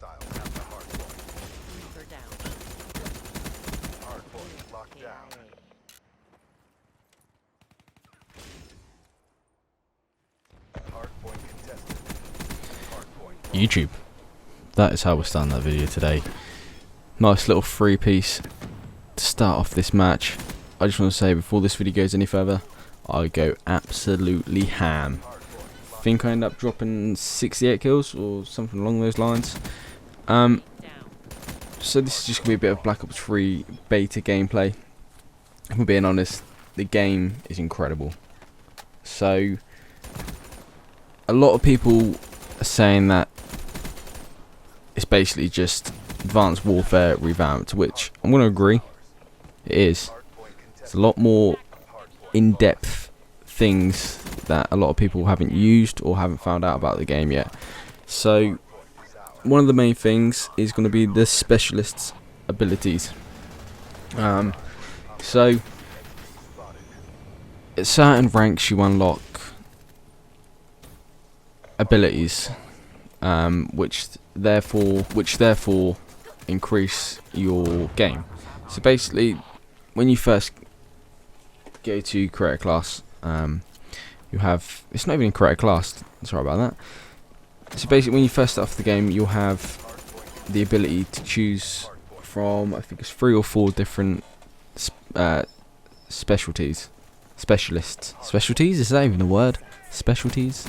Reaper down. KIA. YouTube. That is how we're starting that video today. Nice little free piece to start off this match. I just want to say before this video goes any further, I go absolutely ham. I think I end up dropping 68 kills or something along those lines. So this is just going to be a bit of Black Ops 3 beta gameplay. If I'm being honest, the game is incredible. So a lot of people are saying that it's basically just Advanced Warfare revamped, which I'm going to agree, it is. It's a lot more in-depth things that a lot of people haven't used or haven't found out about the game yet. So one of the main things is going to be the specialists' abilities. So at certain ranks you unlock abilities, which therefore increase your game. So basically, when you first go to create a class, you have, it's not even create a class, sorry about that. So basically when you first start off the game, you'll have the ability to choose from, I think it's 3 or 4 different specialties. Specialties, is that even a word? Specialties?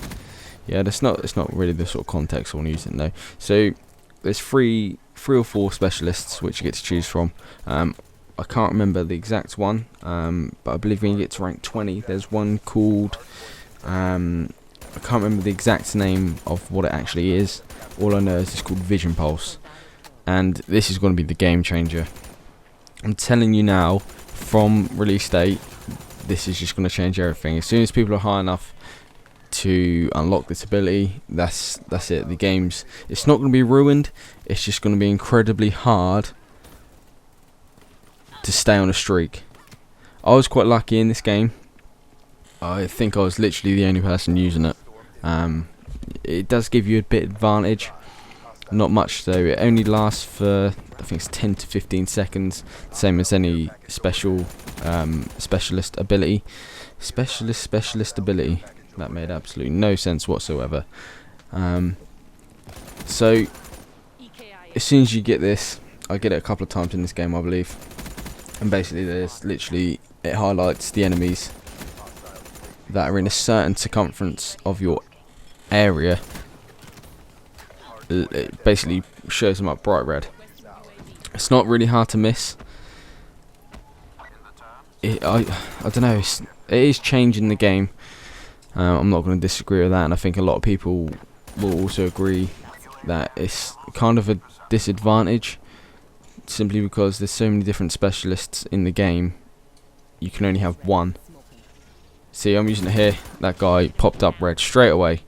Yeah, it's not really the sort of context I want to use it though. So there's three or 4 specialists which you get to choose from. I can't remember the exact one, but I believe when you get to rank 20, there's one called, I can't remember the exact name of what it actually is. All I know is it's called Vision Pulse, and this is going to be the game changer. I'm telling you now, from release date, this is just going to change everything. As soon as people are high enough to unlock this ability, that's it. The game's, it's not going to be ruined. It's just going to be incredibly hard to stay on a streak. I was quite lucky in this game. I think I was literally the only person using it. It does give you a bit advantage, not much though. It only lasts for, I think it's 10 to 15 seconds, same as any specialist ability. Specialist ability. That made absolutely no sense whatsoever. So as soon as you get this, I get it a couple of times in this game I believe, and basically there's literally, it highlights the enemies that are in a certain circumference of your area. It basically shows them up bright red. It's not really hard to miss. I don't know, it is changing the game. I'm not going to disagree with that, and I think a lot of people will also agree that it's kind of a disadvantage, simply because there's so many different specialists in the game. You can only have one. See, I'm using it here. That guy popped up red straight away,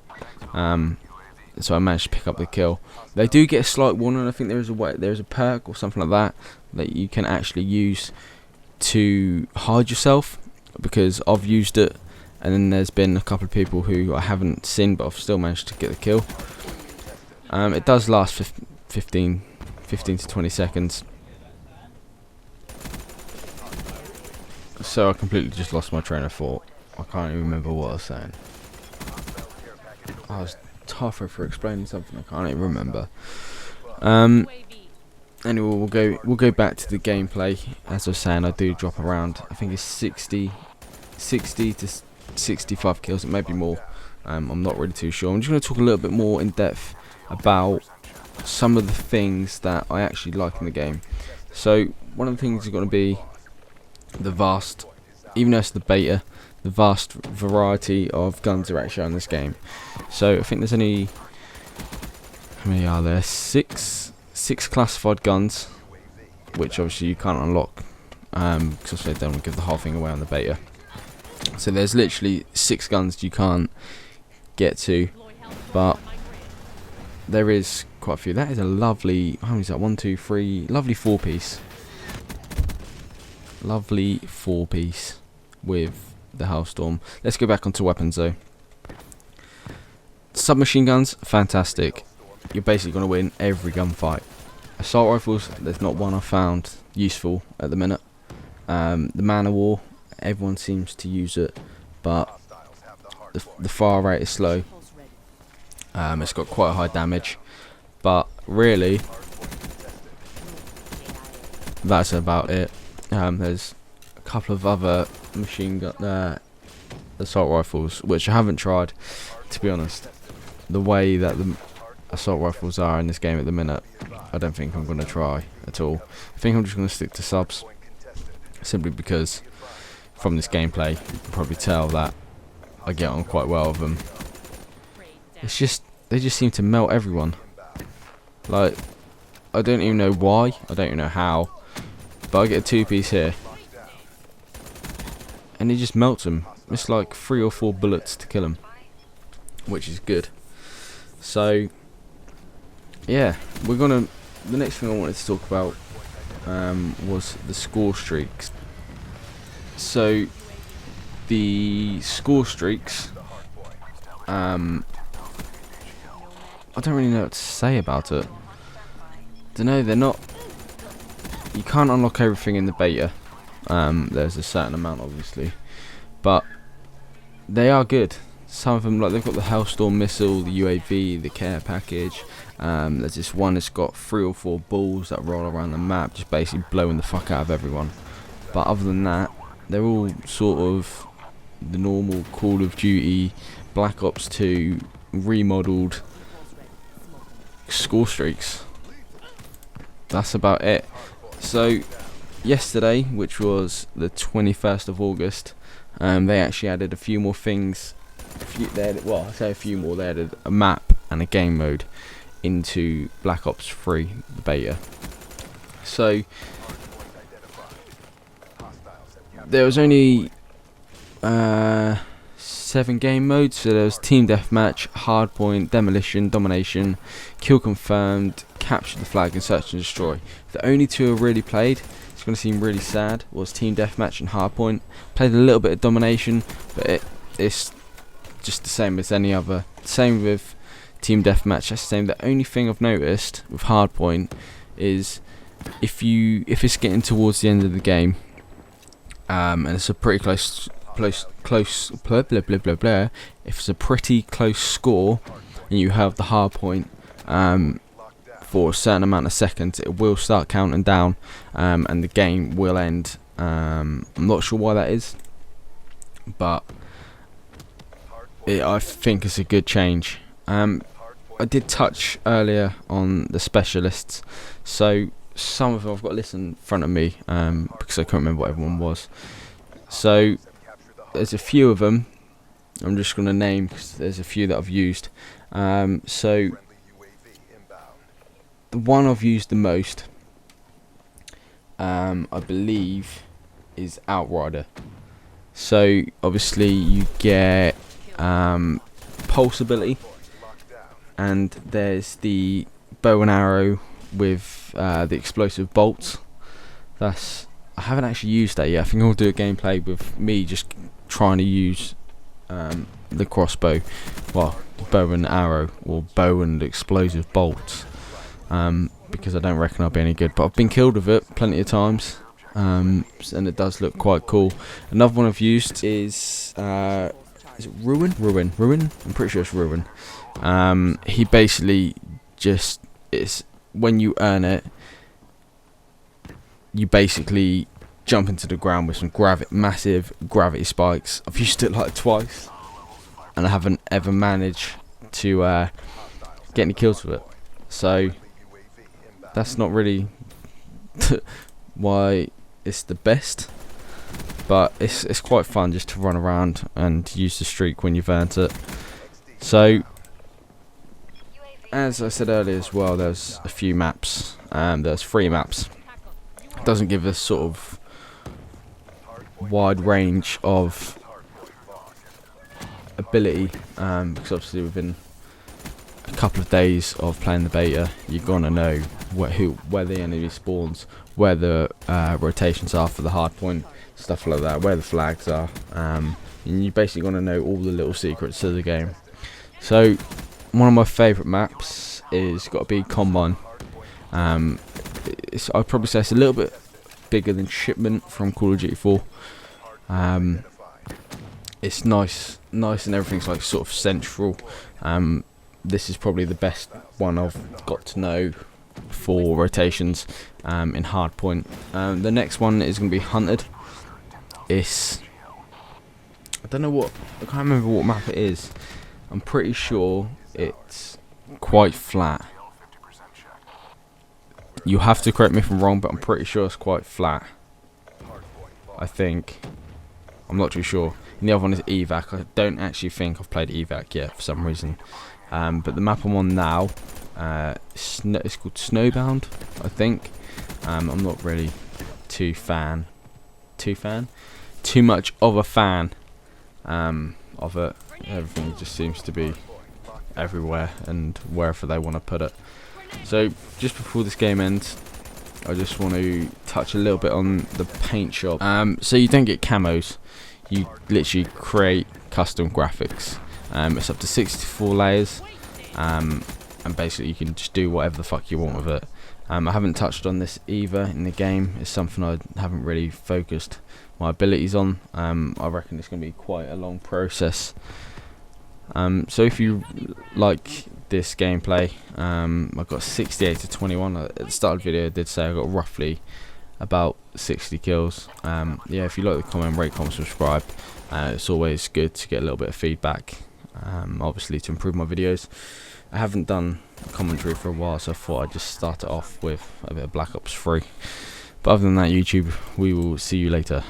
so I managed to pick up the kill. They do get a slight warning. I think there's a perk or something like that you can actually use to hide yourself, because I've used it, and then there's been a couple of people who I haven't seen, but I've still managed to get the kill. It does last for 15 to 20 seconds. So I completely just lost my train of thought. I can't even remember what I was saying. I was tougher for explaining something I can't even remember. Anyway, we'll go back to the gameplay. As I was saying, I do drop around, I think it's 60 to 65 kills. It may be more. I'm not really too sure. I'm just going to talk a little bit more in depth about some of the things that I actually like in the game. So one of the things is going to be the vast, even though it's the beta, the vast variety of guns that are actually in this game. So I think there's only, how many are there? Six classified guns, which obviously you can't unlock, because they don't give the whole thing away on the beta. So there's literally 6 guns you can't get to, but there is quite a few. That is a lovely, how many is that? 1, 2, 3, lovely 4-piece. Lovely 4-piece with the Hellstorm. Let's go back onto weapons though. Submachine guns, fantastic. you're basically going to win every gunfight. Assault rifles, there's not one I've found useful at the minute. The man of war, everyone seems to use it, but the fire rate is slow. It's got quite high damage, but really that's about it. There's a couple of other machine gun assault rifles which I haven't tried, to be honest. The way that the assault rifles are in this game at the minute, I don't think I'm going to try at all. I think I'm just going to stick to subs, simply because from this gameplay you can probably tell that I get on quite well with them. It's just, they just seem to melt everyone. Like, I don't even know why, I don't even know how, but I get a 2-piece here and he just melts them. It's like 3 or 4 bullets to kill him, which is good. So yeah, the next thing I wanted to talk about was the score streaks. So the score streaks, I don't really know what to say about it. Dunno, they're not, you can't unlock everything in the beta. There's a certain amount obviously, but they are good. Some of them, like, they've got the Hellstorm missile, the UAV, the care package. There's this one that's got 3 or 4 balls that roll around the map, just basically blowing the fuck out of everyone. But other than that, they're all sort of the normal Call of Duty, Black Ops 2 remodeled score streaks. That's about it. So yesterday, which was the 21st of August, they actually added a few more things. Well, I say a few more. They added a map and a game mode into Black Ops 3 the beta. So there was only 7 game modes. So there was team deathmatch, hardpoint, demolition, domination, kill confirmed, capture the flag, and search and destroy. The only 2 I really played, it's going to seem really sad, was team deathmatch and hardpoint. Played a little bit of domination, but it's just the same as any other. Same with team deathmatch. That's the same. The only thing I've noticed with hardpoint is if it's getting towards the end of the game, and it's a pretty close blah blah blah blah blah. If it's a pretty close score and you have the hardpoint for a certain amount of seconds, it will start counting down, and the game will end. I'm not sure why that is, but I think it's a good change. I did touch earlier on the specialists, so some of them I've got a list in front of me, because I can't remember what everyone was. So there's a few of them I'm just going to name because there's a few that I've used. So the one I've used the most, I believe, is Outrider. So obviously you get pulse ability, and there's the bow and arrow with the explosive bolts. I haven't actually used that yet. I think I'll do a gameplay with me just trying to use the crossbow, well, bow and arrow, or bow and explosive bolts, because I don't reckon I'll be any good, but I've been killed with it plenty of times, and it does look quite cool. Another one I've used is it Ruin? I'm pretty sure it's Ruin. He basically just, it's when you earn it, you basically jump into the ground with some massive gravity spikes. I've used it like twice, and I haven't ever managed to get any kills with it. So that's not really why it's the best, but it's quite fun just to run around and use the streak when you've earned it. So as I said earlier as well, there's a few maps. There's 3 maps. It doesn't give us sort of wide range of ability, because obviously within a couple of days of playing the beta, you're gonna know where the enemy spawns, where the rotations are for the hard point, stuff like that, where the flags are, and you're basically gonna know all the little secrets of the game. So one of my favourite maps is got to be Combine. I'd probably say it's a little bit bigger than Shipment from Call of Duty 4. It's nice and everything's like sort of central. This is probably the best one I've got to know for rotations in Hardpoint. The next one is going to be Hunted. I don't know what, I can't remember what map it is. I'm pretty sure it's quite flat. You have to correct me if I'm wrong, but I'm pretty sure it's quite flat. I think. I'm not too sure. And the other one is Evac. I don't actually think I've played Evac yet for some reason. But the map I'm on now, it's called Snowbound, I think. I'm not really too much of a fan of it. Everything just seems to be everywhere and wherever they want to put it. So just before this game ends, I just want to touch a little bit on the paint shop. So you don't get camos, you literally create custom graphics. It's up to 64 layers, and basically you can just do whatever the fuck you want with it. I haven't touched on this either in the game. It's something I haven't really focused my abilities on. I reckon it's going to be quite a long process. So if you like this gameplay, I've got 68 to 21. At the start of the video I did say I got roughly about 60 kills. Yeah, if you like the comment, rate, comment, subscribe. It's always good to get a little bit of feedback, obviously to improve my videos. I haven't done commentary for a while, so I thought I'd just start it off with a bit of Black Ops 3. But other than that, YouTube, we will see you later.